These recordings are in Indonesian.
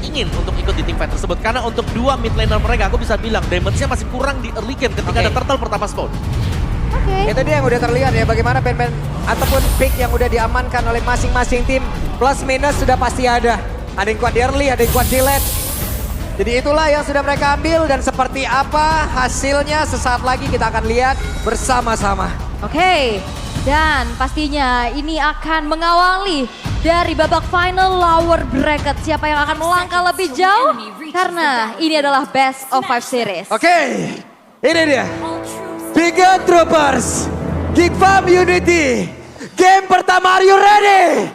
ingin untuk ikut di tim fight tersebut. Karena untuk dua mid laner mereka, aku bisa bilang damage-nya masih kurang di early game ketika ada turtle pertama spawn. Itu dia yang udah terlihat ya, bagaimana band-band ataupun pick yang udah diamankan oleh masing-masing tim. Plus minus sudah pasti ada. Ada yang kuat di early, ada yang kuat di late. Jadi itulah yang sudah mereka ambil dan seperti apa hasilnya sesaat lagi kita akan lihat bersama-sama. Oke, dan pastinya ini akan mengawali dari babak final lower bracket. Siapa yang akan melangkah lebih jauh? Karena ini adalah best of 5 series. Oke, ini dia. Bigot Troopers, Geekfam Unity. Game pertama, are you ready?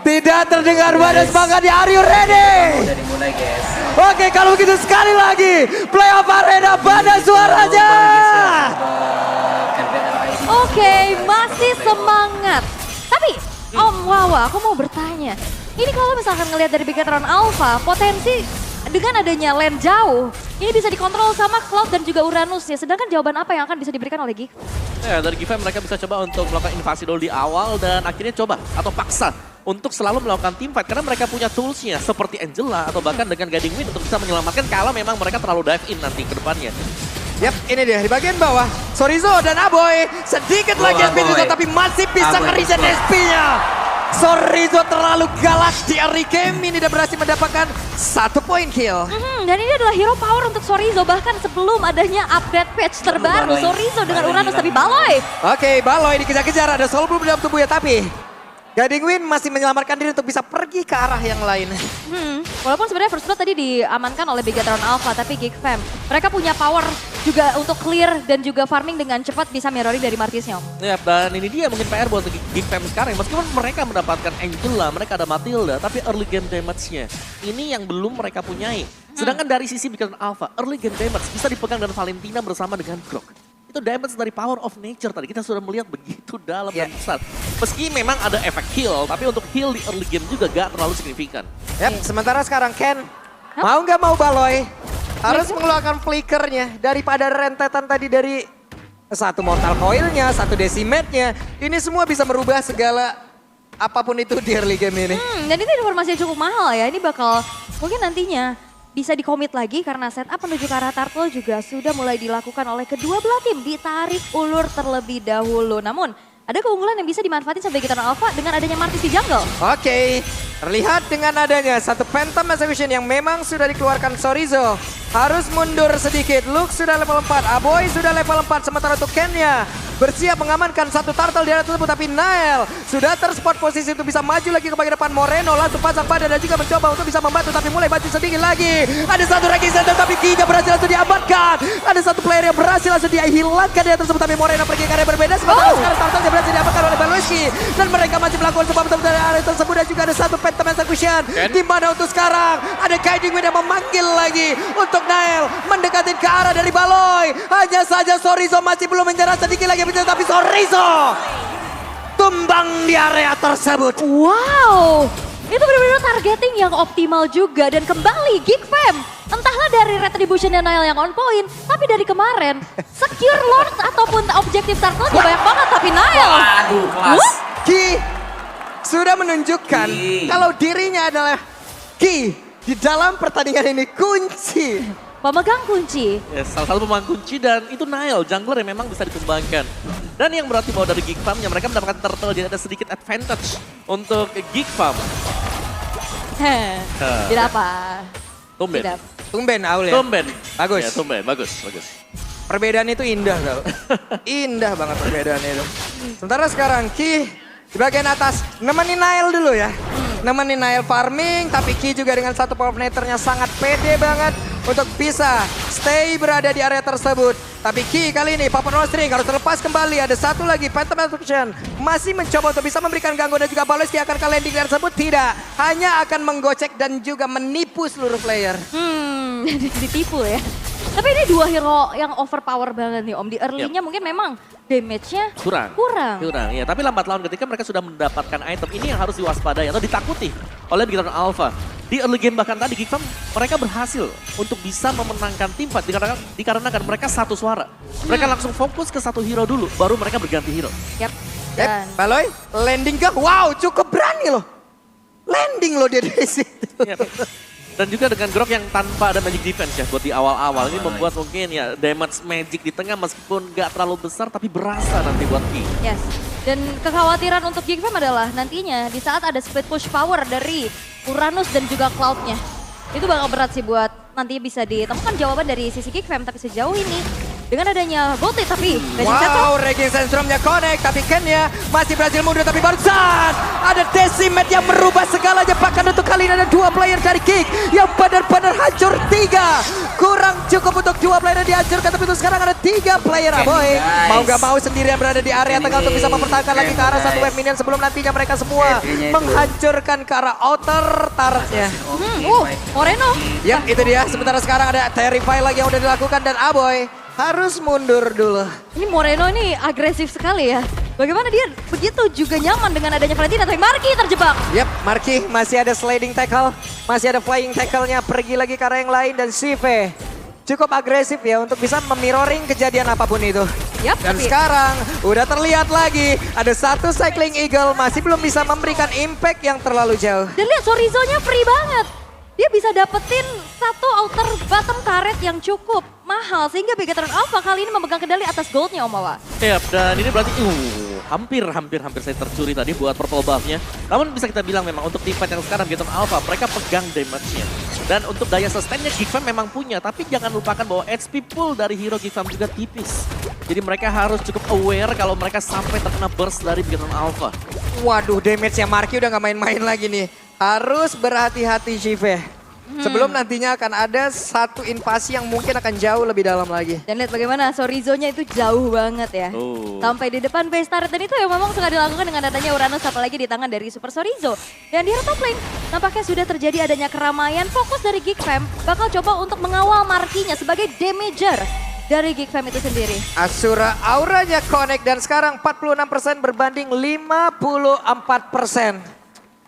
Tidak terdengar pada semangatnya, are you ready? Udah dimulai guys. Oke, kalau begitu sekali lagi. Playoff Arena, pada suaranya. Oke, masih semangat. Tapi Om Wawa, aku mau bertanya. Ini kalau misalkan ngelihat dari Bigetron Alpha, potensi dengan adanya lane jauh, ini bisa dikontrol sama Cloud dan juga Uranus ya. Sedangkan jawaban apa yang akan bisa diberikan oleh Geek? Ya, dari Gifam mereka bisa coba untuk melakukan invasi dulu di awal dan akhirnya coba atau paksa untuk selalu melakukan team fight karena mereka punya toolsnya seperti Angela atau bahkan dengan Guiding Wind untuk bisa menyelamatkan kalau memang mereka terlalu dive in nanti ke depannya. Yap, ini dia di bagian bawah. Sorizo dan Aboy sedikit lagi speed itu tapi masih bisa nge-regen SP-nya. Sorizo terlalu galak di early game ini dan berhasil mendapatkan 1 point kill. Dan ini adalah hero power untuk Sorizo bahkan sebelum adanya update patch terbaru. Baloy. Sorizo dengan Baloy Uranus hilang. tapi Baloy. Oke, Baloy dikejar-kejar, ada soul belum dalam tubuhnya tapi Guiding Wind masih menyelamatkan diri untuk bisa pergi ke arah yang lain. Walaupun sebenarnya first blood tadi diamankan oleh Bigetron Alpha, tapi Geek Fam mereka punya power juga untuk clear dan juga farming dengan cepat bisa mirroring dari Marquisnya. Ya, dan ini dia mungkin PR buat Gifam sekarang. Meskipun mereka mendapatkan Angela, mereka ada Matilda, tapi early game damage-nya ini yang belum mereka punyai. Sedangkan dari sisi Bigetron Alpha, early game damage bisa dipegang dengan Valentina bersama dengan Grok. Itu damage dari power of nature tadi. Kita sudah melihat begitu dalam dan besar. Meski memang ada efek heal, tapi untuk heal di early game juga gak terlalu signifikan. Yap, sementara sekarang Ken mau nggak mau Baloy harus mengeluarkan flickernya daripada rentetan tadi dari satu mortal coilnya, satu decimate-nya. Ini semua bisa merubah segala apapun itu di early game ini. Dan itu informasi yang cukup mahal ya. Ini bakal mungkin nantinya bisa dikomit lagi karena setup menuju ke arah turtle juga sudah mulai dilakukan oleh kedua belah tim. Ditarik ulur terlebih dahulu. Namun ada keunggulan yang bisa dimanfaatin sama Bigetron Alpha dengan adanya Marquis di jungle. Oke, terlihat dengan adanya satu Phantom Execution yang memang sudah dikeluarkan Sorizo. Harus mundur sedikit, Luke sudah level 4, Aboy sudah level 4, sementara untuk Kenya bersiap mengamankan satu turtle di area tersebut. Tapi Nael sudah terspot posisi untuk bisa maju lagi ke bagian depan. Moreno langsung pasang badan dan juga mencoba untuk bisa membantu, tapi mulai baju sedikit lagi. Ada satu Regisator tapi Kija berhasil langsung diamankan. Ada satu player yang berhasil langsung dihilangkan di area tersebut, tapi Moreno pergi ke area berbeda. Sementara sekarang turtle berhasil diamankan oleh Baloyski dan mereka masih melakukan sebuah betul dari area tersebut. Dan juga ada satu Phantom Execution di mana untuk sekarang ada Guiding Wind yang memanggil lagi untuk Nael mendekatin ke arah dari Baloy. Hanya saja Sorizo masih belum menyerah, sedikit lagi tapi Sorizo tumbang di area tersebut. Wow, itu benar-benar targeting yang optimal juga. Dan kembali Geek Fam, entahlah dari retribution dan Nail yang on point, tapi dari kemarin secure Lord ataupun objektif turtle banyak banget, tapi Nail. Waduh, kelas. Ki sudah menunjukkan kalau dirinya adalah Ki di dalam pertandingan ini kunci. Pemegang kunci. Ya, salah satu pemain kunci dan itu Nile, jungler yang memang bisa dikembangkan. Dan yang berarti bahwa dari Geek Farm, ya mereka mendapatkan turtle, jadi ada sedikit advantage untuk Geek Farm. Tidak apa. Tumben. Tidak. Tumben Aul ya. Tumben. Bagus. Ya, tumben, bagus. Perbedaan itu indah tau. Indah banget perbedaan itu. Sementara sekarang Ki di bagian atas nemenin Nail dulu ya. Nemenin Nail farming, tapi Ki juga dengan satu power nature-nya sangat pede banget untuk bisa stay berada di area tersebut. Tapi Ki kali ini Papa Nostring harus terlepas kembali. Ada satu lagi Phantom Execution masih mencoba untuk bisa memberikan gangguan dan juga Baloyski akan ke landing tersebut. Tidak, hanya akan menggocek dan juga menipu seluruh player. Ditipu ya. Tapi ini dua hero yang overpower banget nih Om. Di early-nya mungkin memang damage-nya kurang. Ya, tapi lambat laun ketika mereka sudah mendapatkan item ini yang harus diwaspadai atau ditakuti oleh Bigetron Alpha. Di early game bahkan tadi Geek Farm mereka berhasil untuk bisa memenangkan tim fight dikarenakan mereka satu suara. Mereka langsung fokus ke satu hero dulu, baru mereka berganti hero. Yap. Dan Baloy landing ke, wow cukup berani loh. Landing loh dia dari situ. Ya. Dan juga dengan Grok yang tanpa ada magic defense ya buat di awal-awal. Ini membuat mungkin ya damage magic di tengah meskipun gak terlalu besar tapi berasa nanti buat Ki. Yes. Dan kekhawatiran untuk Geek Fam adalah nantinya di saat ada split push power dari Uranus dan juga Cloud-nya. Itu bakal berat sih buat nanti bisa ditemukan jawaban dari sisi Geek Fam. Tapi sejauh ini dengan adanya Gold Lead tapi Wow, Raging Sandstorm-nya connect, tapi Kenya masih berhasil mundur, tapi barusan ada Decimate yang merubah segalanya. Bahkan untuk kali ini ada 2 player dari Geek yang benar-benar hancur 3. Kurang cukup untuk 2 player yang dihancurkan, tapi untuk sekarang ada 3 player. Boy, mau gak mau sendirian berada di area tengah untuk bisa mempertahankan lagi ke arah satu wave minion sebelum nantinya mereka semua menghancurkan ke arah outer turret-nya. Moreno. Ya, itu dia. Sementara sekarang ada Terrify lagi yang udah dilakukan dan Aboy harus mundur dulu. Ini Moreno ini agresif sekali ya. Bagaimana dia begitu juga nyaman dengan adanya Valentina, tapi Marky terjebak. Yep, Marky masih ada sliding tackle, masih ada flying tackle-nya, pergi lagi ke arah yang lain dan Sive cukup agresif ya untuk bisa memirroring kejadian apapun itu. Yap, Dan tapi sekarang udah terlihat lagi ada satu Cycling Eagle masih belum bisa memberikan impact yang terlalu jauh. dan lihat Sorizo-nya free banget. Dia bisa dapetin satu outer bottom turret yang cukup mahal sehingga Bigetron Alpha kali ini memegang kendali atas goldnya Om Wawa. Yap, dan ini berarti hampir saya tercuri tadi buat purple buff-nya. Namun bisa kita bilang memang untuk teamfight yang sekarang Bigetron Alpha mereka pegang damage-nya. Dan untuk daya sustain-nya Geek Fam memang punya, tapi jangan lupakan bahwa HP pool dari hero Geek Fam juga tipis. Jadi mereka harus cukup aware kalau mereka sampai terkena burst dari Bigetron Alpha. Waduh, damage-nya Marky udah gak main-main lagi nih. Harus berhati-hati Sive. Sebelum nantinya akan ada satu invasi yang mungkin akan jauh lebih dalam lagi. Dan lihat bagaimana Sorizo-nya itu jauh banget ya. Sampai di depan base turret dan itu yang memang sengaja dilakukan dengan adanya Uranus apalagi di tangan dari Super Sorizo. Dan di top lane nampaknya sudah terjadi adanya keramaian. Fokus dari Geek Fam bakal coba untuk mengawal Marky-nya sebagai damager dari Geek Fam itu sendiri. Asura auranya connect dan sekarang 46% berbanding 54%.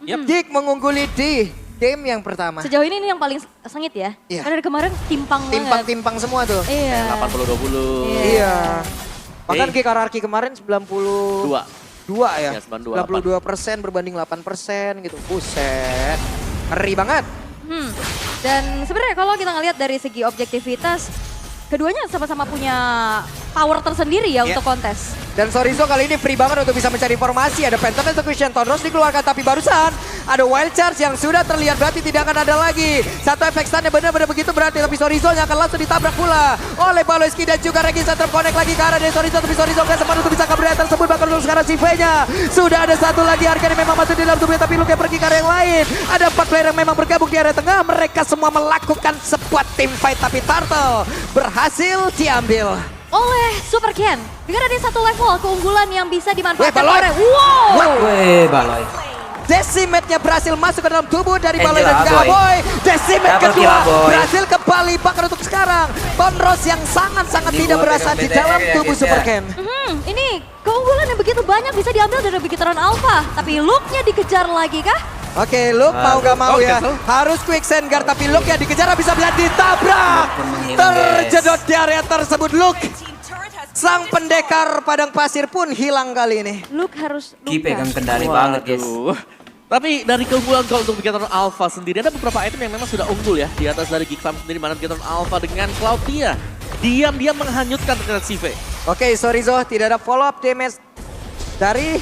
Geek mengungguli di game yang pertama. Sejauh ini yang paling sengit ya. Iya. Karena dari kemarin timpang banget. Timpang-timpang semua tuh. Iya. 80-20. Iya. Bahkan Geek RRQ kemarin 92 ya. Ya, 92 92% berbanding 8% gitu. Buset. Ngeri banget. Dan sebenarnya kalau kita ngelihat dari segi objektivitas, keduanya sama-sama punya power tersendiri ya untuk kontes. Dan Sorizo kali ini free banget untuk bisa mencari informasi. Ada Phantom Execution, Tonros dikeluarkan tapi barusan ada Wild Charge yang sudah terlihat berarti tidak akan ada lagi. Satu efek stun yang benar-benar begitu berarti tapi Sorizo-nya akan langsung ditabrak pula oleh Baloyski dan juga Regisa terkonek lagi ke arah dari Sorizo tapi Sorizo nggak sempat untuk bisa kabur tersebut bahkan untuk sekarang Sive-nya. Sudah ada satu lagi harga yang memang masuk di dalam tubuhnya tapi Luke pergi ke arah yang lain. Ada 4 player yang memang bergabung di area tengah. Mereka semua melakukan sebuah team fight tapi Turtle berhasil diambil Oleh Super Ken. Dengan ada satu level keunggulan yang bisa dimanfaatkan Baloy. oleh wow. Weh, Baloy. Decimate-nya berhasil masuk ke dalam tubuh dari Angel Baloy dan juga Aboy. Aboy. Decimate Double kill, kedua Aboy. berhasil kembali bahkan untuk sekarang. Tonros yang sangat-sangat Ini tidak gua berasa pegang di BTR dalam ya, tubuh guys, Super ya. Ken. Ini keunggulan yang begitu banyak bisa diambil dari Bigetron Alpha. Tapi Luke-nya dikejar lagi kah? Oke, Luke mau gak mau ya. cancel. Harus quick send guard tapi Luke ya dikejar bisa melihat ditabrak. Luke pun menghilang, Terjedot di area tersebut Luke. Sang pendekar padang pasir pun hilang kali ini. Luke harus Ki pegang luka. kendali banget, guys. Waduh. Tapi dari keunggulan kalau untuk Bigetron Alpha sendiri ada beberapa item yang memang sudah unggul ya di atas dari Geek Fam sendiri mana Bigetron Alpha dengan Cloudtia diam-diam menghanyutkan terhadap Sive. Oke, Sorizo tidak ada follow up damage dari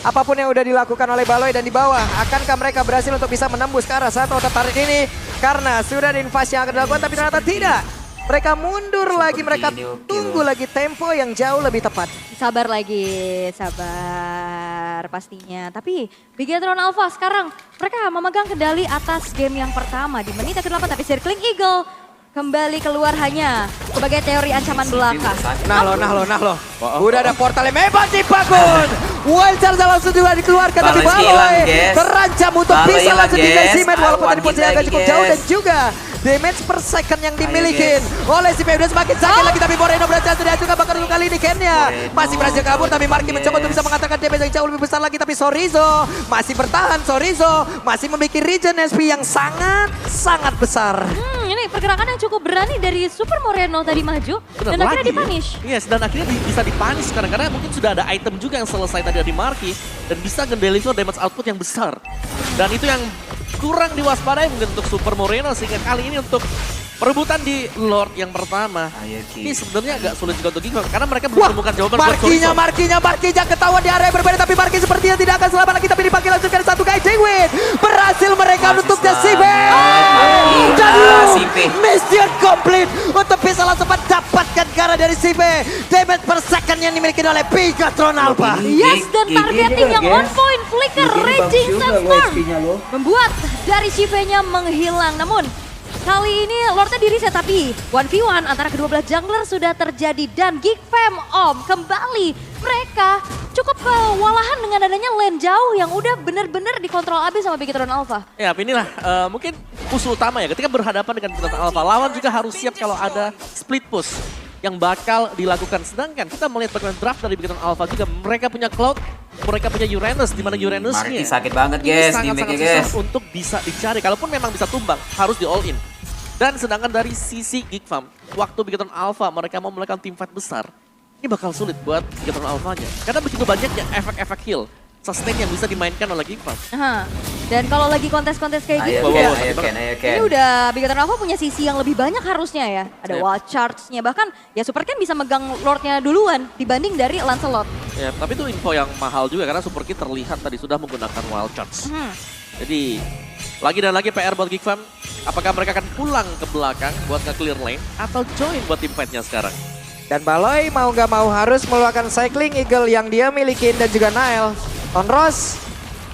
apapun yang udah dilakukan oleh Baloy dan di bawah. Akankah mereka berhasil untuk bisa menembus ke arah satu otot tarik ini? Karena sudah ada invasi yang akan dilakukan tapi ternyata tidak. Mereka mundur lagi, mereka tunggu lagi tempo yang jauh lebih tepat. Sabar lagi, sabar pastinya. Tapi Bigetron Alpha sekarang mereka memegang kendali atas game yang pertama di menit ke-8 tapi Circling Eagle kembali keluar hanya sebagai teori ancaman belaka. Nah lo. Udah ada portal yang hebat dibangun. Wild Charge langsung juga dikeluarkan tapi Baloy Baloy hilang, guys. terancam untuk Baloy bisa hilang, langsung guys. di-decimate walaupun tadi posisinya agak Lagi, cukup guys. jauh dan juga damage per second yang dimiliki oleh si udah semakin sakit lagi tapi Moreno berhasil dihancurkan bahkan untuk kali ini Kenya masih berhasil kabur tapi Marky mencoba untuk bisa mengatakan damage yang jauh lebih besar lagi tapi Sorizo masih bertahan. Sorizo masih memiliki regen SP yang sangat besar. Ini pergerakan yang cukup berani dari Super Moreno tadi maju dan akhirnya dipunish. Yes, dan akhirnya bisa dipunish sekarang karena mungkin sudah ada item juga yang selesai tadi dari Marky dan bisa nge-deliver damage output yang besar. Dan itu yang kurang diwaspadai mungkin untuk Super Moreno sehingga kali ini untuk perebutan di Lord yang pertama. Ayo, Ki. Ini sebenarnya agak sulit juga untuk Gigfam karena mereka belum menemukan jawaban buat Chorizo. Markinya ketahuan di area yang berbeda tapi Marki sepertinya tidak akan selamat lagi tapi dipanggil langsung dari satu guy Jwin. Berhasil mereka Masih untuk selamat. Sive. Dan Sive. mission complete untuk bisa langsung mendapatkan gara dari Sive. Damage per second yang dimiliki oleh Bigatron Alpha. Yes, dan targeting yang on point, flicker, raging, sandstorm. Membuat dari Shive-nya menghilang. Namun, kali ini Lordnya di reset tapi 1v1 antara kedua belah jungler sudah terjadi. Dan Gigfam kembali. Mereka cukup kewalahan dengan adanya lane jauh yang udah bener-bener dikontrol abis sama Bigatron Alpha. Ya, inilah mungkin musuh utama ya. Ketika berhadapan dengan Bigatron Alpha, lawan juga harus siap kalau ada split push yang bakal dilakukan. Sedangkan kita melihat bagaimana draft dari Bigatron Alpha juga. Mereka punya Cloud, mereka punya Uranus, di mana Uranusnya Marki sakit banget ini guys, sangat-sangat guys. susah untuk bisa dicari. Kalaupun memang bisa tumbang, harus di all in. Dan sedangkan dari sisi Gigfam, waktu Bigatron Alpha mereka mau melakukan team fight besar, ini bakal sulit buat Bigatron Alpha-nya. Karena begitu banyaknya efek-efek heal, sustain yang bisa dimainkan oleh Gigfam. Aha. Dan kalau lagi kontes-kontes kayak Ayo gitu, Ken. ini udah Bigatron Alpha punya sisi yang lebih banyak harusnya ya. Ada Yep. wild charge-nya, bahkan ya Super Ken bisa megang Lord-nya duluan dibanding dari Lancelot. Ya, tapi itu info yang mahal juga karena Super Kid terlihat tadi sudah menggunakan wild charge. Jadi lagi dan lagi PR buat Gigfam. Apakah mereka akan pulang ke belakang buat nge-clear lane atau join buat team fight-nya sekarang? Dan Baloi mau gak mau harus meluarkan Cycling Eagle yang dia milikin dan juga Nile. Onros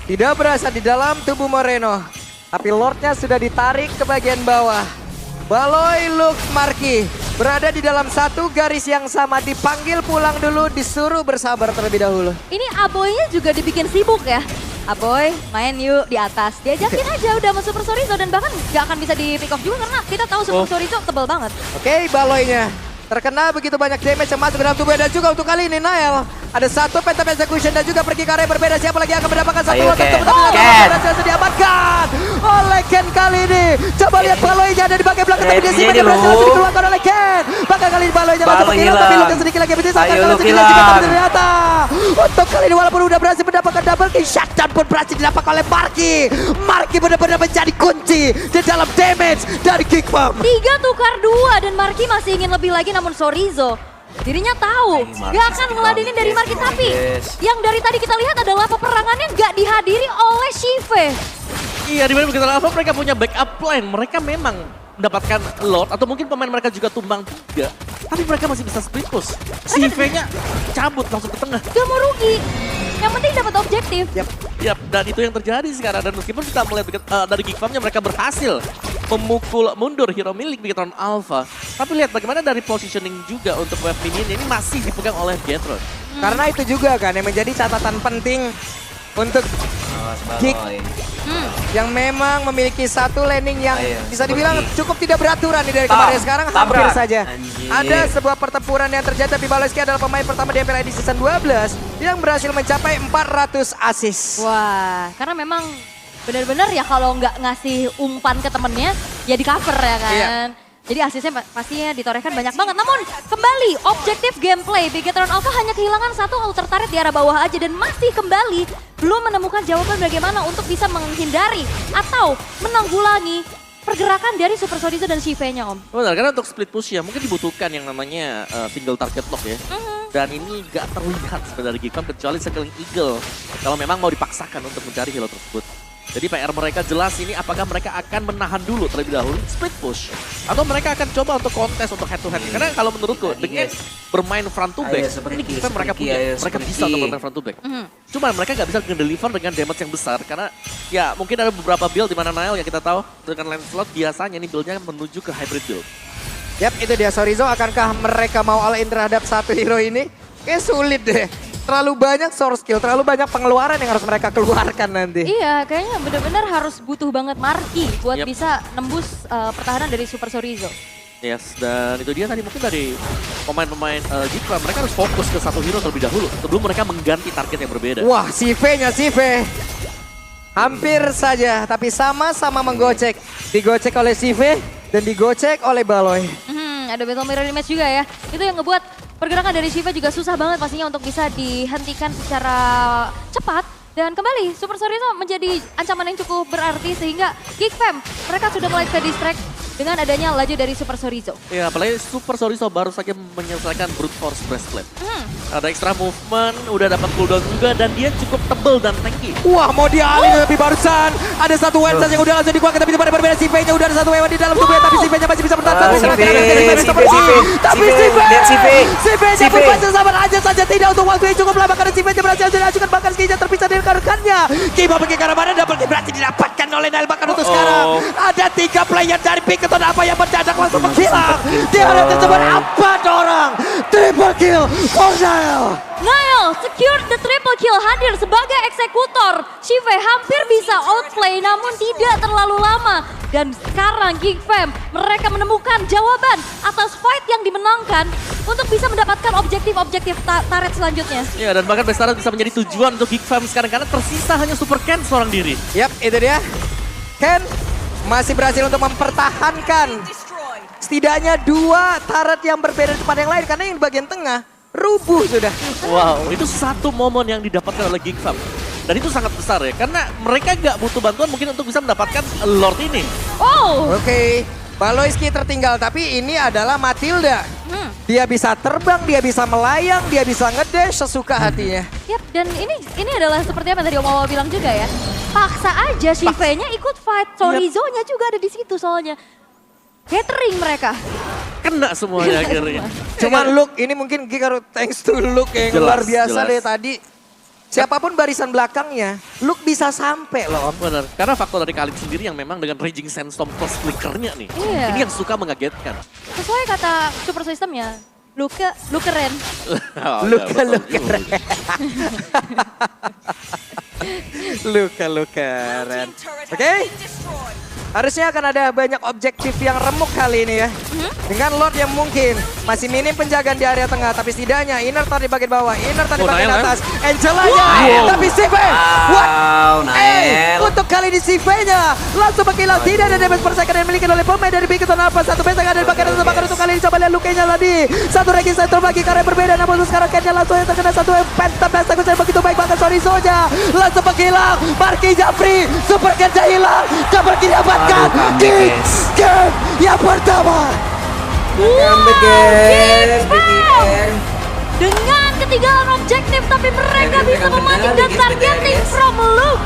tidak berasa di dalam tubuh Moreno. Tapi Lordnya sudah ditarik ke bagian bawah. Baloi, Luke, Marki berada di dalam satu garis yang sama. Dipanggil pulang dulu, disuruh bersabar terlebih dahulu. Ini Aboynya juga dibikin sibuk ya. Aboy, main yuk di atas. Diajakin aja udah sama Super Chorizo dan bahkan gak akan bisa di pick off juga karena kita tahu Super Chorizo tebal banget. Oke, Baloinya terkena begitu banyak damage yang masuk ke dalam tubuh dan juga untuk kali ini Nile. Ada satu Phantom Execution dan juga pergi ke area berbeda. Siapa lagi yang akan mendapatkan satu Ayo, lotek Ken. teman-teman berhasil diamankan oleh Ken kali ini. Coba lihat Baloinya ada di bagian belakang tapi dia Rednya simpan berhasil dulu. dikeluarkan oleh Ken. Bahkan kali ini Baloinya langsung Baloi menghilang tapi hilang. Luke sedikit lagi berhasil Ayo, Luke juga hilang. ternyata. Untuk kali ini walaupun udah berhasil mendapatkan double kill, shutdown pun berhasil didapat oleh Marki. Marki benar-benar menjadi kunci di dalam damage dari Gigfam. 3 tukar 2 dan Marki masih ingin lebih lagi namun Chorizo dirinya tahu Marki gak akan sakit ngeladenin banget, dari guys. Marki. Tapi Yes. yang dari tadi kita lihat adalah peperangannya gak dihadiri oleh Shive. Iya, di mana Bigatron Alpha mereka punya backup plan. Mereka memang mendapatkan Lord atau mungkin pemain mereka juga tumbang 3. Tapi mereka masih bisa split push. Si V-nya cabut langsung ke tengah. Gak mau rugi. Yang penting dapat objektif. Yap, dan itu yang terjadi sekarang. Dan meskipun kita melihat dari Gigfam-nya mereka berhasil memukul mundur hero milik Bigatron Alpha. Tapi lihat bagaimana dari positioning juga untuk wave minion ini masih dipegang oleh Bigatron. Karena itu juga kan yang menjadi catatan penting untuk Awas Gig. Baloi. yang memang memiliki satu landing yang Ayo, bisa dibilang seperti- cukup tidak beraturan nih dari Tam, kemarin. Sekarang hampir tabrak. saja. Anjir. Ada sebuah pertempuran yang terjadi tapi Baloski adalah pemain pertama di MPL di season 12 yang berhasil mencapai 400 assist. Wah, karena memang benar-benar ya kalau nggak ngasih umpan ke temennya ya di cover ya kan. Iya. Jadi asisnya pastinya ditorehkan banyak banget. Namun kembali objektif gameplay Bigatron Alpha hanya kehilangan satu outer turret di arah bawah aja dan masih kembali belum menemukan jawaban bagaimana untuk bisa menghindari atau menanggulangi pergerakan dari Super Chorizo dan Shive-nya Om. Benar, karena untuk split push ya mungkin dibutuhkan yang namanya single target lock ya. Dan ini gak terlihat sebenarnya dari Gigfam kecuali Cycling Eagle. Kalau memang mau dipaksakan untuk mencari hero tersebut. Jadi PR mereka jelas ini apakah mereka akan menahan dulu terlebih dahulu split push. Atau mereka akan coba untuk kontes untuk head to head. Karena kalau menurutku Tadi, dengan guys. bermain front to back, Ayo, seperti ini Gigfam mereka seperti, punya. ayo, Mereka seperti. bisa untuk bermain front to back. Cuma mereka gak bisa nge-deliver dengan damage yang besar. Karena ya mungkin ada beberapa build di mana Nile yang kita tahu dengan Lancelot biasanya ini buildnya menuju ke hybrid build. Yap, itu dia Chorizo. Akankah mereka mau all in terhadap satu hero ini? Kayak sulit deh. Terlalu banyak source skill, terlalu banyak pengeluaran yang harus mereka keluarkan nanti. Iya, kayaknya benar-benar harus butuh banget Marki buat Yep. bisa nembus pertahanan dari Super Chorizo. Yes, dan itu dia tadi mungkin dari pemain-pemain Gigfam, mereka harus fokus ke satu hero terlebih dahulu sebelum mereka mengganti target yang berbeda. Wah, Sive-nya Sive. Hampir saja, tapi sama-sama menggocek. Digocek oleh Sive dan digocek oleh Baloi. Ada battle mirror image juga ya. Itu yang ngebuat pergerakan dari Shiva juga susah banget pastinya untuk bisa dihentikan secara cepat. Dan kembali, Super Chorizo menjadi ancaman yang cukup berarti sehingga Geek Fam, mereka sudah mulai ke distract dengan adanya laju dari Super Chorizo. Ya, apalagi Super Chorizo baru saja menyelesaikan Brute Force Breastplate. Ada extra movement, udah dapat cooldown juga, dan dia cukup tebel dan tanky. Wah, mau dialih tapi barusan ada satu Wensan yang udah langsung dikeluarkan, tapi pada berbeda CV-nya udah ada satu Ewan di dalam tubuhnya, tapi CV-nya masih bisa bertahan. Tapi CV-nya pun masih sama aja saja, tidak untuk waktu yang cukup lama karena CV-nya berhasil diajukan, bahkan skill-nya terpisah dari rekan-rekannya. Kiba pergi ke arah mana, dapat berhasil didapatkan oleh Nail, bahkan untuk sekarang ada 3 player dari Piketon apa yang mendadak langsung menghilang. Di area tersebut apa dorong? Triple kill for Nail. Nail secure the triple kill, hadir sebagai eksekutor. Shive hampir bisa outplay namun tidak terlalu lama. Dan sekarang Geek Fam, mereka menemukan jawaban atas fight yang dimenangkan untuk bisa mendapatkan objektif-objektif turret selanjutnya. Ya, dan bahkan Bestara bisa menjadi tujuan untuk Geek Fam sekarang karena tersisa hanya Super Ken seorang diri. Yap, itu dia. Ken masih berhasil untuk mempertahankan setidaknya 2 turret yang berbeda di tempat yang lain karena yang di bagian tengah rubuh sudah. Wow, itu satu momen yang didapatkan oleh Geek Fam. Dan itu sangat besar ya, karena mereka gak butuh bantuan mungkin untuk bisa mendapatkan Lord ini. Oh, Oke, Baloiski tertinggal, tapi ini adalah Matilda. Dia bisa terbang, dia bisa melayang, dia bisa ngedash sesuka hatinya. yap, dan ini adalah seperti apa tadi Om Wawa bilang juga ya. Paksa aja Shive-nya ikut fight, Chorizo-nya juga ada di situ soalnya. Gathering mereka. Kena semuanya akhirnya. Cuman Luke, ini mungkin Gikaru thanks to Luke yang Jelas, luar biasa jelas. deh tadi. Siapapun barisan belakangnya, Luke bisa sampai loh Om. Benar, karena faktor dari Khalid sendiri yang memang dengan Raging Sandstorm plus flickernya nih. Iya. Ini yang suka mengagetkan. Sesuai kata super systemnya, lu keren. Oh, Luka, betul. Luka keren. Luka keren. Oke. Harusnya akan ada banyak objektif yang remuk kali ini ya. Dengan Lord yang mungkin masih minim penjagaan di area tengah. Tapi setidaknya Inner Tor di bagian bawah, Inner Tor di bagian Nail, atas. Angela-nya, tapi CV. What? Nail. Untuk kali ini CV-nya langsung menghilang. Tidak ada damage per second yang dimiliki oleh pemain dari Piketon Alpha. Satu benteng ada di bagian atas, bahkan untuk kali ini coba lihat Luke-nya tadi. Satu Raging Sandstorm lagi karena berbeda. Namun sekarang Ken-nya langsung yang terkena satu Phantom Blast. Aku begitu baik bahkan Chorizo-nya langsung menghilang. Marquis-nya free, Super Ken-nya hilang. Double kill dapatkan. Aduh, Di guys. game yang pertama. Dengan ketinggalan objektif tapi mereka bisa memancing dan targeting from Luke.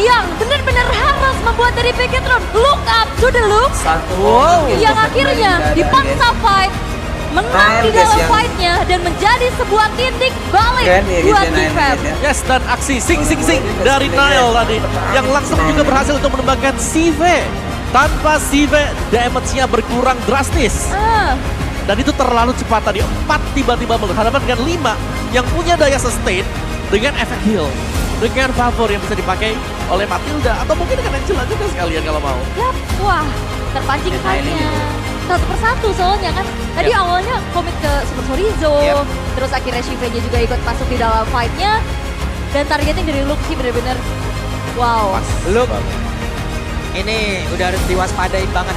Yang benar-benar harus membuat dari Piketon look up to the Luke. Yang akhirnya dipaksa fight. Menang di dalam fightnya dan menjadi sebuah titik balik buat Geek Fam. Yes, dan aksi sing dari Nail tadi. Yang langsung juga berhasil untuk menembakkan CV. Tanpa CV, damage-nya berkurang drastis. Dan itu terlalu cepat tadi. 4 tiba-tiba berhadapan dengan 5 yang punya daya sustain dengan efek heal. Dengan favor yang bisa dipakai oleh Matilda. Atau mungkin dengan Angela juga sekalian kalau mau. Yap, wah terpancing fight-nya. Satu persatu soalnya kan. Tadi awalnya komit ke Super Chorizo. Terus akhirnya Shive-nya juga ikut masuk di dalam fight-nya. Dan targeting dari Luke sih benar-benar wow. Luke, ini udah harus diwaspadain banget ya.